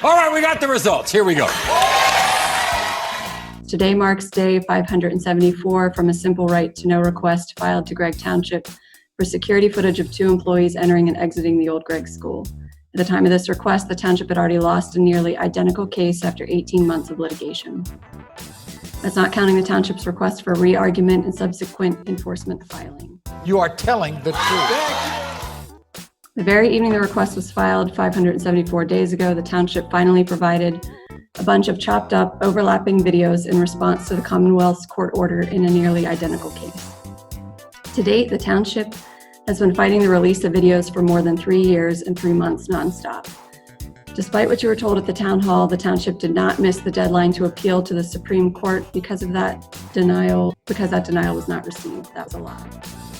All right, we got the results. Here we go. Today marks day 574 from a simple right to know request filed to Gregg Township for security footage of 2 employees entering and exiting the old Gregg school. At the time of this request, the township had already lost a nearly identical case after 18 months of litigation. That's not counting the township's request for re-argument and subsequent enforcement filing. You are telling the truth. The very evening the request was filed 574 days ago, the township finally provided a bunch of chopped up, overlapping videos in response to the Commonwealth's court order in a nearly identical case. To date, the township has been fighting the release of videos for more than 3 years and 3 months nonstop. Despite what you were told at the town hall, the township did not miss the deadline to appeal to the Supreme Court because that denial was not received. That was a lie.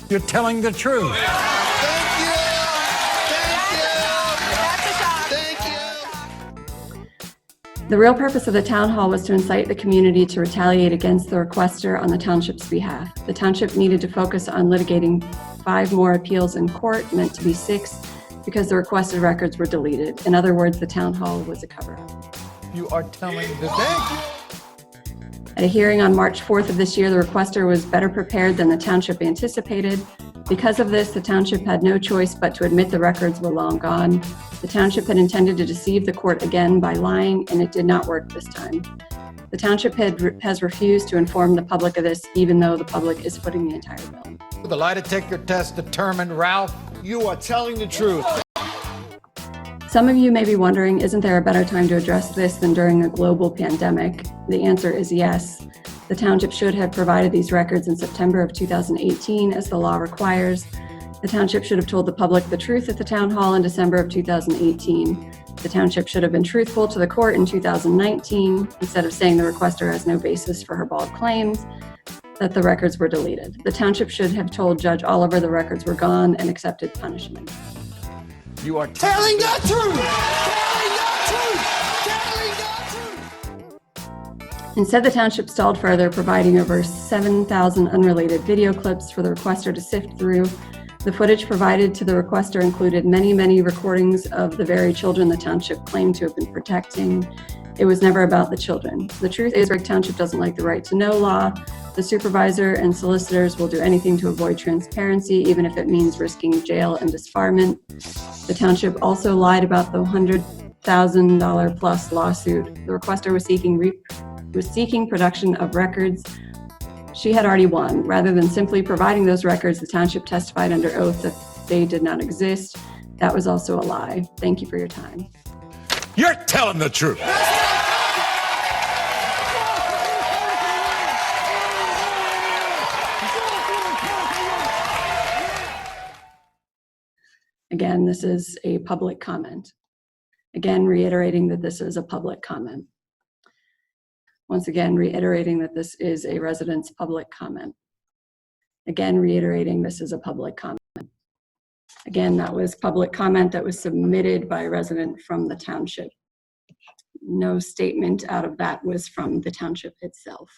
You're telling the truth. Thank you. The real purpose of the town hall was to incite the community to retaliate against the requester on the township's behalf. The township needed to focus on litigating 5 more appeals in court, meant to be 6, because the requested records were deleted. In other words, the town hall was a cover-up. You are telling the truth. At a hearing on March 4th of this year, the requester was better prepared than the township anticipated. Because of this, the township had no choice but to admit the records were long gone. The township had intended to deceive the court again by lying, and it did not work this time. The township has refused to inform the public of this, even though the public is footing the entire bill. The lie detector test determined, Ralph, you are telling the truth. Some of you may be wondering, isn't there a better time to address this than during a global pandemic? The answer is yes. The township should have provided these records in September of 2018, as the law requires. The township should have told the public the truth at the town hall in December of 2018. The township should have been truthful to the court in 2019, instead of saying the requester has no basis for her bald claims that the records were deleted. The township should have told Judge Oliver the records were gone and accepted punishment. You are telling the truth! Telling the truth! Telling the truth! Instead, the township stalled further, providing over 7,000 unrelated video clips for the requester to sift through. The footage provided to the requester included many, many recordings of the very children the township claimed to have been protecting. It was never about the children. The truth is, Gregg Township doesn't like the right to know law. The supervisor and solicitors will do anything to avoid transparency, even if it means risking jail and disbarment. The township also lied about the $100,000 plus lawsuit. The requester was seeking production of records she had already won. Rather than simply providing those records, the township testified under oath that they did not exist. That was also a lie. Thank you for your time. You're telling the truth. Again, this is a public comment. Again, reiterating that this is a public comment. Once again, reiterating that this is a resident's public comment. Again, reiterating this is a public comment. Again, that was public comment that was submitted by a resident from the township. No statement out of that was from the township itself.